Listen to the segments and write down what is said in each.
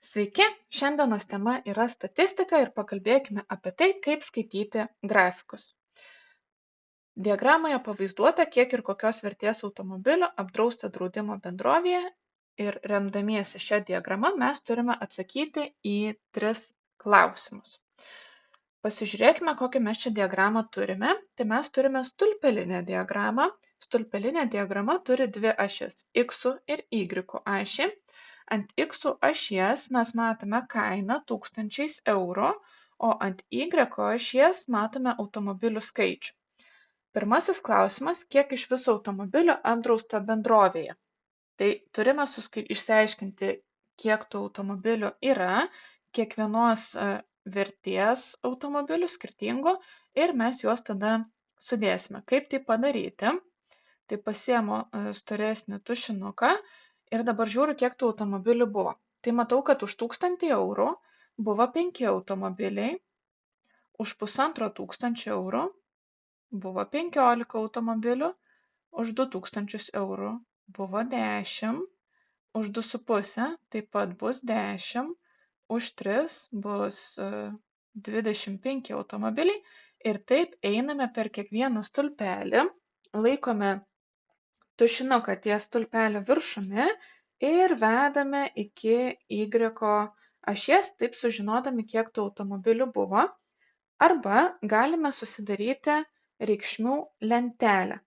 Sveiki, šiandienos tema yra statistika ir pakalbėkime apie tai, kaip skaityti grafikus. Diagramoje pavaizduota, kiek ir kokios vertės automobilio apdrausta draudimo bendrovėje ir remdamiesi šią diagramą mes turime atsakyti į 3 klausimus. Pasižiūrėkime, kokią mes čia diagramą turime. Tai mes turime stulpelinę diagramą. Stulpelinė diagrama turi dvi ašis – X ir Y ašį. Ant X ašies mes matome kainą tūkstančiais eurų, o ant Y ašies matome automobilių skaičių. Pirmasis klausimas – kiek iš viso automobilių apdrausta bendrovėje? Tai turime išsiaiškinti, kiek tų automobilių yra, kiekvienos vertės automobilių skirtingų ir mes juos tada sudėsime. Kaip tai padaryti? Tai pasiemu storesnį tušinuką ir dabar žiūriu, kiek tų automobilių buvo. Tai matau, kad už 1000 eurų buvo 5 automobiliai, už 1500 eurų buvo 15 automobilių, už 2000 eurų buvo 10, už 2,5 taip pat bus 10, už 3 bus 25 automobiliai ir taip einame per kiekvieną stulpelį, laikome tušinuką ties stulpelio viršumi ir vedame iki Y ašies, taip sužinodami, kiek tų automobilių buvo, arba galime susidaryti reikšmių lentelę.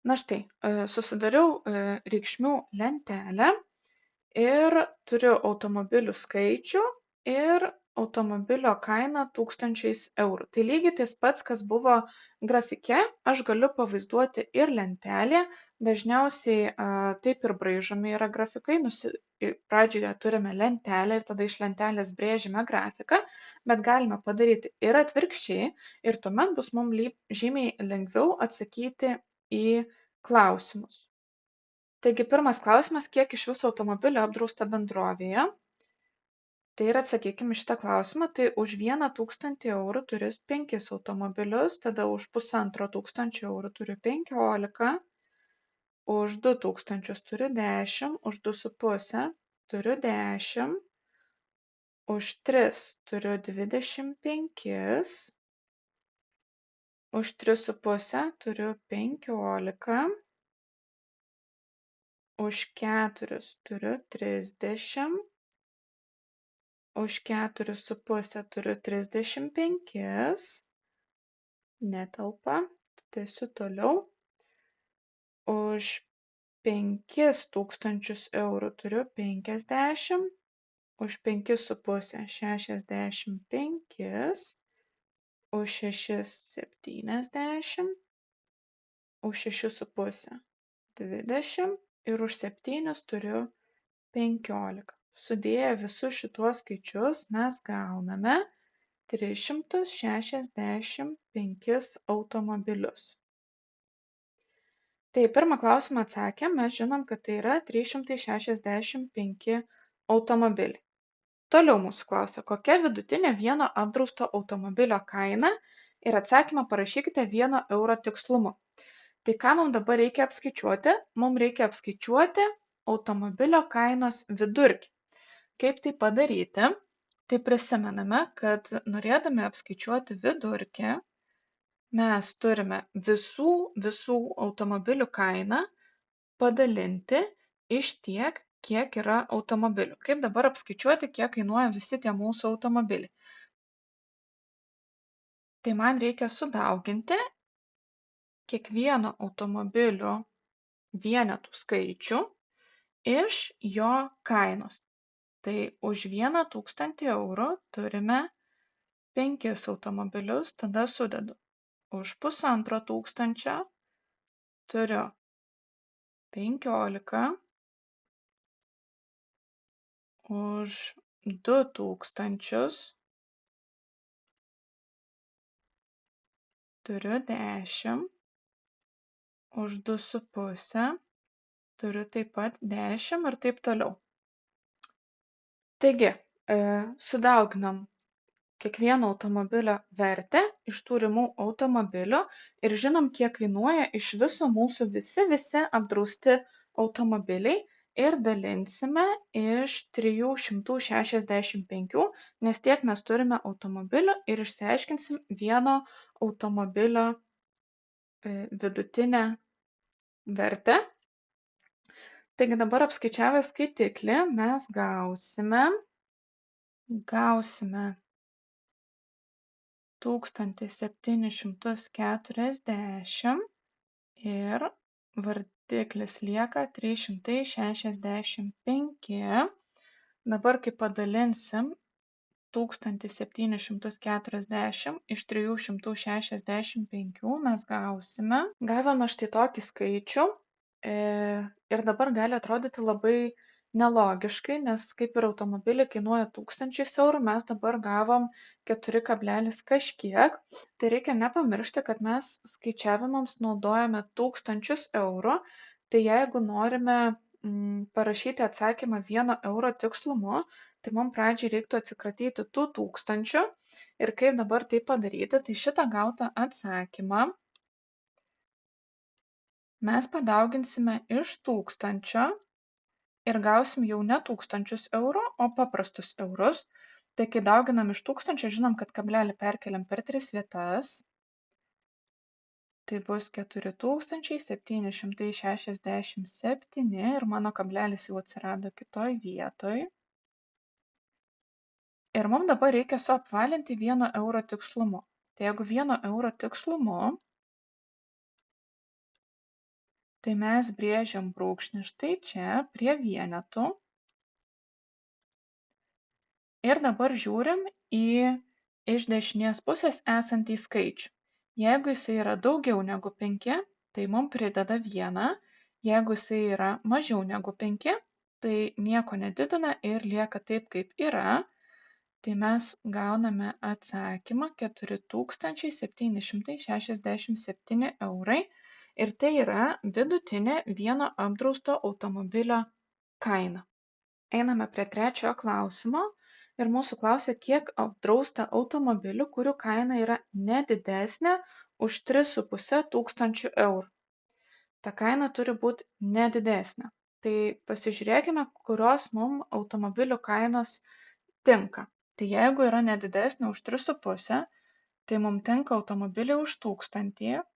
Na štai, susidariau reikšmių lentelę ir turiu automobilių skaičių ir automobilio kainą tūkstančiais eurų. Tai lygiai tas pats, kas buvo grafike, aš galiu pavaizduoti ir lentelėje. Dažniausiai taip ir braižomi yra grafikai. Pradžioje turime lentelę ir tada iš lentelės brėžime grafiką, bet galime padaryti ir atvirkščiai ir tuomet bus mums žymiai lengviau atsakyti į klausimus. Taigi pirmas klausimas, kiek iš viso automobilio apdrausta bendrovėje? Tai ir atsakykime šitą klausimą, tai už 1000 eurų turiu 5 automobilius, tada už 1500 eurų turiu 15, už 2000 turiu 10, už 2,5 turiu 10, už 3 turiu 25, už 3,5 turiu 15, už 4 turiu 30, už 4,5 turiu 35, netelpa, tęsiu toliau, už 5000 eurų turiu 50, už 5,5 65, už 6 70, už 6,5 20 ir už 7 turiu 15. Sudėję visus šituos skaičius mes gauname 365 automobilius. Tai pirmą klausimą atsakėm, mes žinom, kad tai yra 365 automobiliai. Toliau mūsų klausia, kokia vidutinė vieno apdrausto automobilio kaina ir atsakymą parašykite 1 euro tikslumu. Tai ką mums dabar reikia apskaičiuoti? Mums reikia apskaičiuoti automobilio kainos vidurkį. Kaip tai padaryti? Tai prisimename, kad norėdami apskaičiuoti vidurkį, mes turime visų automobilių kainą padalinti iš tiek, kiek yra automobilių. Kaip dabar apskaičiuoti, kiek kainuoja visi tie mūsų automobiliai? Tai man reikia sudauginti kiekvieno automobilio vienetų skaičių iš jo kainos. Tai už 1000 eurų turime 5 automobilius, tada sudedu. Už 1500 turiu 15, už 2000 turiu 10, už 2,5 turiu taip pat 10 ir taip toliau. Taigi, sudauginam kiekvieno automobilio vertę iš turimų automobilių ir žinom, kiek kainuoja iš viso mūsų visi apdrausti automobiliai ir dalinsime iš 365, nes tiek mes turime automobilių ir išsiaiškinsim vieno automobilio vidutinę vertę. Taigi dabar apskaičiavę skaitiklį mes gausime 1740 ir vardiklis lieka 365. Dabar, kai padalinsim 1740 iš 365, mes gavome štai tokį skaičių. Ir dabar gali atrodyti labai nelogiškai, nes kaip ir automobiliai kainuoja tūkstančiais eurų, mes dabar gavom 4 kablelis kažkiek. Tai reikia nepamiršti, kad mes skaičiavimams naudojame tūkstančius eurų. Tai jeigu norime parašyti atsakymą 1 euro tikslumu, tai mums pradžiai reiktų atsikratyti tų tūkstančių. Ir kaip dabar tai padaryti, tai šitą gautą atsakymą mes padauginsime iš 1000 ir gausim jau ne tūkstančius eurų, o paprastus eurus. Tai kai dauginam iš 1000, žinom, kad kablelį perkeliam per 3 vietas. Tai bus 4767 ir mano kablelis jau atsirado kitoj vietoj. Ir mums dabar reikia suapvalinti 1 euro tikslumu. Tai jeigu 1 euro tikslumu, tai mes brėžiam brūkšnį štai čia prie vienetų. Ir dabar žiūrim į iš dešinės pusės esantį skaičių. Jeigu jisai yra daugiau negu 5, tai mums prideda 1. Jeigu jisai yra mažiau negu 5, tai nieko nedidina ir lieka taip, kaip yra. Tai mes gauname atsakymą 4767 eurai. Ir tai yra vidutinė vieno apdrausto automobilio kaina. Einame prie trečiojo klausimo. Ir mūsų klausia, kiek apdrausta automobilių, kurių kaina yra nedidesnė už 3,5 tūkstančių eurų. Ta kaina turi būti nedidesnė. Tai pasižiūrėkime, kurios mums automobilių kainos tinka. Tai jeigu yra nedidesnė už 3,5, tai mums tinka automobiliai už 1000,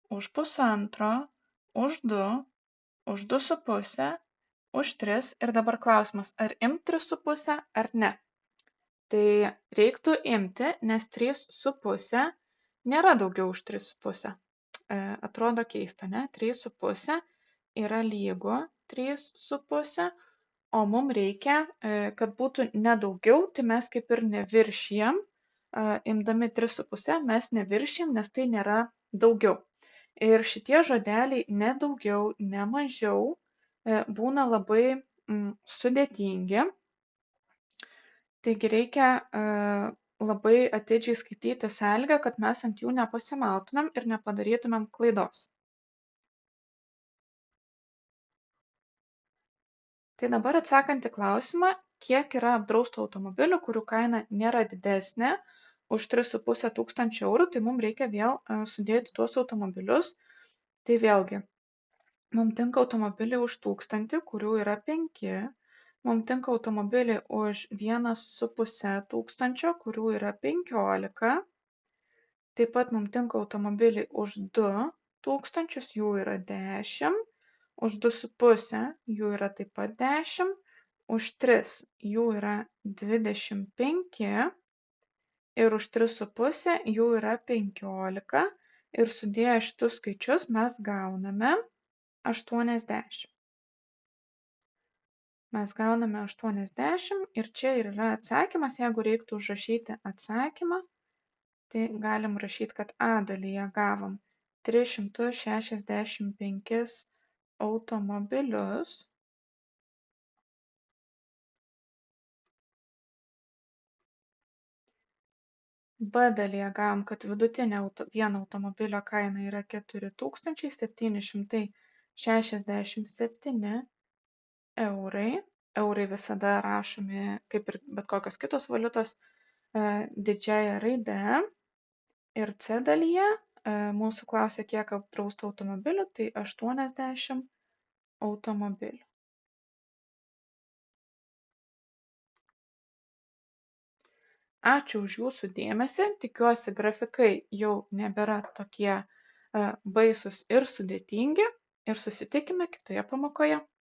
už 1,5, už 2, už 2,5, už 3. Ir dabar klausimas, ar imt 3,5 ar ne. Tai reiktų imti, nes 3,5 nėra daugiau už 3,5. Atrodo keista, ne? 3,5 yra lygu 3,5, o mums reikia, kad būtų nedaugiau, tai mes kaip ir neviršijam. Imdami 3,5 mes neviršijam, nes tai nėra daugiau. Ir šitie žodeliai ne daugiau, ne mažiau būna labai sudėtingi. Taigi reikia labai atidžiai skaityti sąlygą, kad mes ant jų nepasimautumėm ir nepadarytumėm klaidos. Tai dabar atsakant į klausimą, kiek yra apdraustų automobilių, kurių kaina nėra didesnė už 3,5 tūkstančių eurų, tai mums reikia vėl sudėti tuos automobilius. Tai vėlgi, mums tinka automobiliai už 1000, kurių yra 5. Mums tinka automobiliai už 1,5 tūkstančio, kurių yra 15. Taip pat mums tinka automobiliai už 2000, jų yra 10. Už 2,5 jų yra taip pat 10. Už 3 jų yra 25. Ir už 3,5 jų yra 15. Ir sudėję šitus skaičius mes gauname 80. Mes gauname 80 ir čia ir yra atsakymas. Jeigu reiktų užrašyti atsakymą, tai galim rašyti, kad A dalyje gavom 365 automobilius. B dalyje gavom, kad vidutinė vieno automobilio kaina yra 4767 eurai. Eurai visada rašomi, kaip ir bet kokios kitos valiutos, didžiąja raide. Ir C dalyje mūsų klausia, kiek apdraustų automobilių, tai 80 automobilių. Ačiū už jūsų dėmesį. Tikiuosi, grafikai jau nebėra tokie baisūs ir sudėtingi. Ir susitikime kitoje pamokoje.